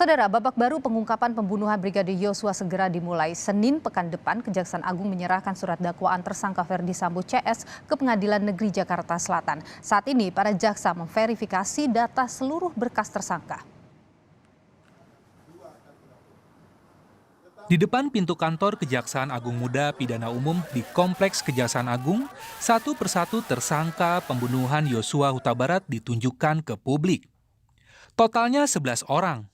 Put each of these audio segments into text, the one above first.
Saudara, babak baru pengungkapan pembunuhan Brigadir Yosua segera dimulai. Senin pekan depan, Kejaksaan Agung menyerahkan surat dakwaan tersangka Ferdi Sambo CS ke Pengadilan Negeri Jakarta Selatan. Saat ini, para jaksa memverifikasi data seluruh berkas tersangka. Di depan pintu kantor Kejaksaan Agung Muda Pidana Umum di Kompleks Kejaksaan Agung, satu persatu tersangka pembunuhan Yosua Huta Barat ditunjukkan ke publik. Totalnya 11 orang,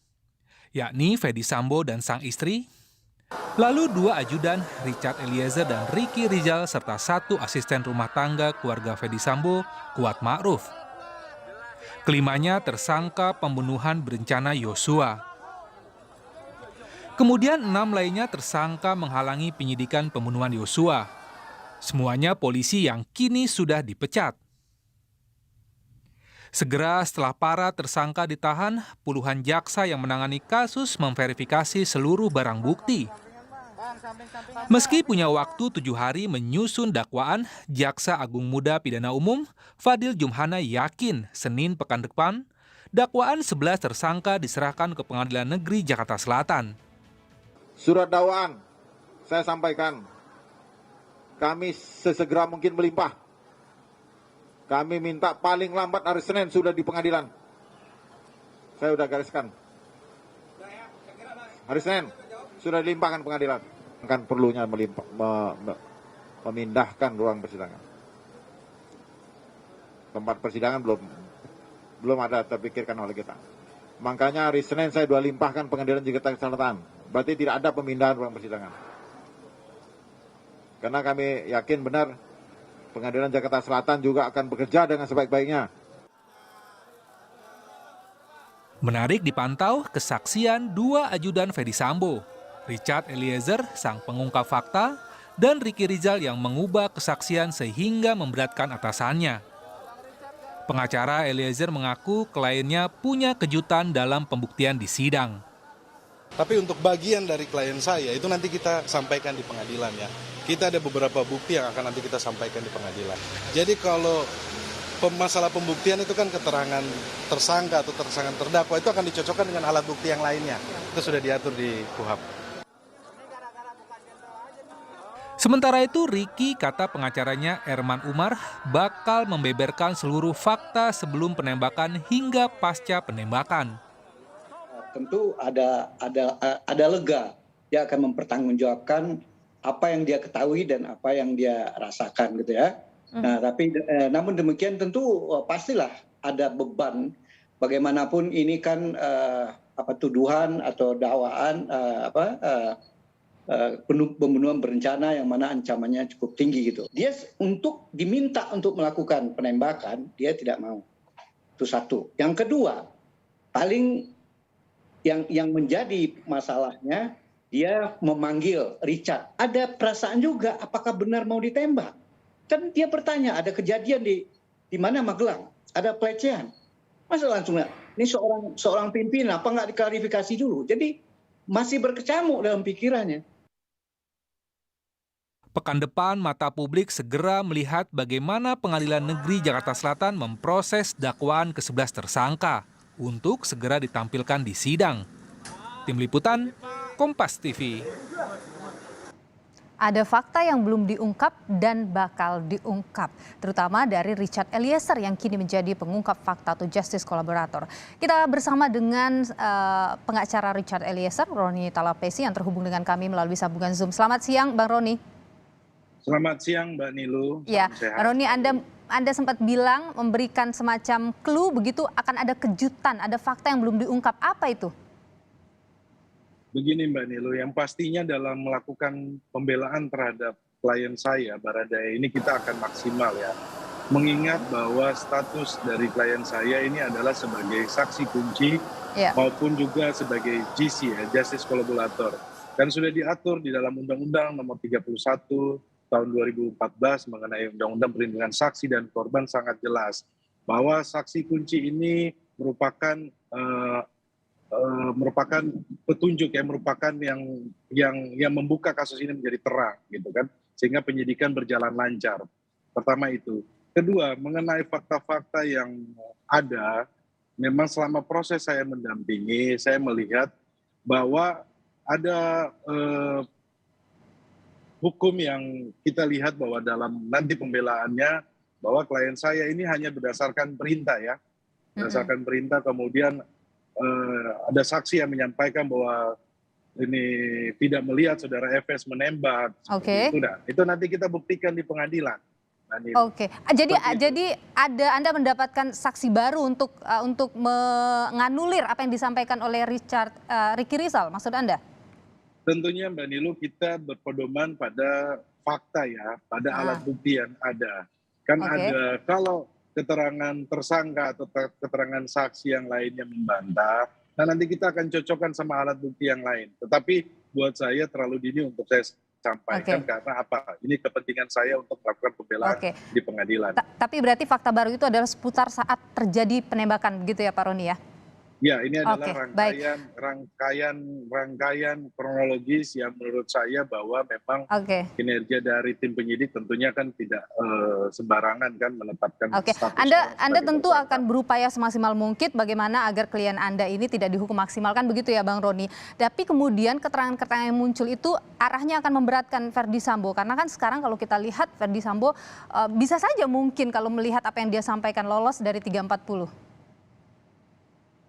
yakni Ferdi Sambo dan sang istri, lalu 2 ajudan Richard Eliezer dan Ricky Rizal serta 1 asisten rumah tangga keluarga Ferdi Sambo, Kuat Ma'ruf. Kelimanya tersangka pembunuhan berencana Yosua. Kemudian 6 lainnya tersangka menghalangi penyidikan pembunuhan Yosua. Semuanya polisi yang kini sudah dipecat. Segera setelah para tersangka ditahan, puluhan jaksa yang menangani kasus memverifikasi seluruh barang bukti. Meski punya waktu 7 hari menyusun dakwaan, Jaksa Agung Muda Pidana Umum Fadil Jumhana yakin Senin pekan depan, dakwaan 11 tersangka diserahkan ke Pengadilan Negeri Jakarta Selatan. Surat dakwaan saya sampaikan, kami sesegera mungkin melimpah. Kami minta paling lambat hari Senin sudah di pengadilan. Saya sudah gariskan. Hari Senin sudah dilimpahkan pengadilan. Kan perlunya memindahkan ruang persidangan. Tempat persidangan belum ada terpikirkan oleh kita. Makanya hari Senin saya sudah limpahkan pengadilan Jakarta Selatan. Berarti tidak ada pemindahan ruang persidangan. Karena kami yakin benar Pengadilan Jakarta Selatan juga akan bekerja dengan sebaik-baiknya. Menarik dipantau kesaksian 2 ajudan Ferdi Sambo, Richard Eliezer, sang pengungkap fakta, dan Ricky Rizal yang mengubah kesaksian sehingga memberatkan atasannya. Pengacara Eliezer mengaku kliennya punya kejutan dalam pembuktian di sidang. Tapi untuk bagian dari klien saya itu nanti kita sampaikan di pengadilan ya. Kita ada beberapa bukti yang akan nanti kita sampaikan di pengadilan. Jadi kalau masalah pembuktian itu kan keterangan tersangka atau tersangka terdakwa itu akan dicocokkan dengan alat bukti yang lainnya. Itu sudah diatur di KUHP. Sementara itu, Ricky, kata pengacaranya Erman Umar, bakal membeberkan seluruh fakta sebelum penembakan hingga pasca penembakan. Tentu ada lega, dia akan mempertanggungjawabkan apa yang dia ketahui dan apa yang dia rasakan gitu ya. Nah, tapi namun demikian tentu pastilah ada beban. Bagaimanapun ini kan tuduhan atau dakwaan pembunuhan berencana yang mana ancamannya cukup tinggi gitu. Dia diminta untuk melakukan penembakan, dia tidak mau. Itu satu. Yang kedua, paling yang menjadi masalahnya, dia memanggil Richard. Ada perasaan juga, apakah benar mau ditembak? Kan dia bertanya, ada kejadian di mana Magelang, ada pelecehan. Masa langsung, ini seorang pimpinan, apa nggak diklarifikasi dulu? Jadi masih berkecamuk dalam pikirannya. Pekan depan, mata publik segera melihat bagaimana Pengadilan Negeri Jakarta Selatan memproses dakwaan ke-11 tersangka untuk segera ditampilkan di sidang. Tim Liputan, Kompas TV. Ada fakta yang belum diungkap dan bakal diungkap, terutama dari Richard Eliezer yang kini menjadi pengungkap fakta atau justice collaborator. Kita bersama dengan pengacara Richard Eliezer, Roni Talapesi, yang terhubung dengan kami melalui sambungan Zoom. Selamat siang, Bang Roni. Selamat siang, Mbak Nilu. Ya, Bang Roni, Anda sempat bilang memberikan semacam clue begitu akan ada kejutan, ada fakta yang belum diungkap. Apa itu? Begini Mbak Nilu, yang pastinya dalam melakukan pembelaan terhadap klien saya, Baradae, ini kita akan maksimal ya. Mengingat bahwa status dari klien saya ini adalah sebagai saksi kunci maupun juga sebagai GC ya, Justice Collaborator. Dan sudah diatur di dalam Undang-Undang Nomor 31 tahun 2014 mengenai Undang-Undang Perlindungan Saksi dan Korban sangat jelas bahwa saksi kunci ini merupakan petunjuk ya, merupakan yang membuka kasus ini menjadi terang gitu kan, sehingga penyidikan berjalan lancar. Pertama itu. Kedua, mengenai fakta-fakta yang ada memang selama proses saya mendampingi, saya melihat bahwa ada hukum yang kita lihat bahwa dalam nanti pembelaannya, bahwa klien saya ini hanya berdasarkan perintah ya. Berdasarkan perintah, kemudian ada saksi yang menyampaikan bahwa ini tidak melihat saudara FS menembak. Oke. Itu nanti kita buktikan di pengadilan. Oke, jadi Anda mendapatkan saksi baru untuk menganulir apa yang disampaikan oleh Ricky Rizal, maksud Anda? Tentunya Mbak Nilu, kita berpedoman pada fakta ya, pada alat bukti yang ada. Kan ada, kalau keterangan tersangka atau keterangan saksi yang lainnya membantah, nah nanti kita akan cocokkan sama alat bukti yang lain. Tetapi buat saya terlalu dini untuk saya sampaikan karena apa? Ini kepentingan saya untuk melakukan pembelaan di pengadilan. Tapi berarti fakta baru itu adalah seputar saat terjadi penembakan, begitu ya Pak Roni ya? Ya, ini adalah rangkaian kronologis yang menurut saya bahwa memang kinerja dari tim penyidik tentunya kan tidak sembarangan kan menetapkan status. Anda tentu akan berupaya semaksimal mungkin bagaimana agar klien Anda ini tidak dihukum maksimal, kan begitu ya Bang Roni. Tapi kemudian keterangan-keterangan yang muncul itu arahnya akan memberatkan Verdi Sambo, karena kan sekarang kalau kita lihat Verdi Sambo bisa saja mungkin kalau melihat apa yang dia sampaikan lolos dari 340.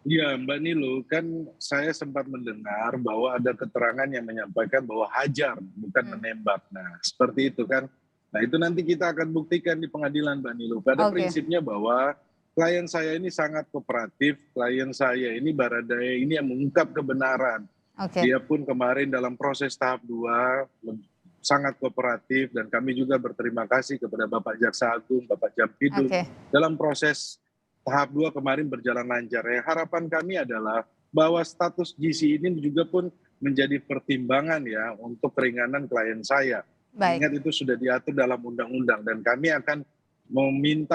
Ya Mbak Nilu, kan saya sempat mendengar bahwa ada keterangan yang menyampaikan bahwa hajar bukan menembak. Nah seperti itu kan. Nah itu nanti kita akan buktikan di pengadilan Mbak Nilu. Pada prinsipnya bahwa klien saya ini sangat kooperatif, klien saya ini Baradae ini yang mengungkap kebenaran. Dia pun kemarin dalam proses tahap 2 sangat kooperatif, dan kami juga berterima kasih kepada Bapak Jaksa Agung, Bapak Jampidum dalam proses tahap 2 kemarin berjalan lancar. Harapan kami adalah bahwa status GC ini juga pun menjadi pertimbangan ya untuk keringanan klien saya. Ingat itu sudah diatur dalam undang-undang, dan kami akan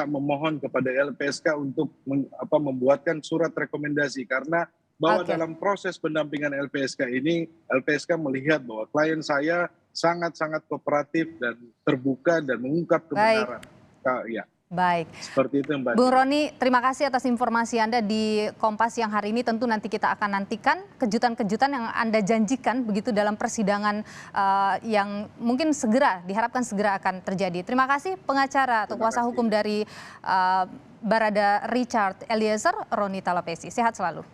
memohon kepada LPSK untuk membuatkan surat rekomendasi, karena bahwa dalam proses pendampingan LPSK ini, LPSK melihat bahwa klien saya sangat-sangat kooperatif dan terbuka dan mengungkap kebenaran. Baik. Seperti itu Mbak. Bung Roni, terima kasih atas informasi Anda di Kompas yang hari ini. Tentu nanti kita akan nantikan kejutan-kejutan yang Anda janjikan begitu dalam persidangan yang mungkin diharapkan segera akan terjadi. Terima kasih pengacara atau kuasa hukum dari Barada Richard Eliezer, Roni Talapesi. Sehat selalu.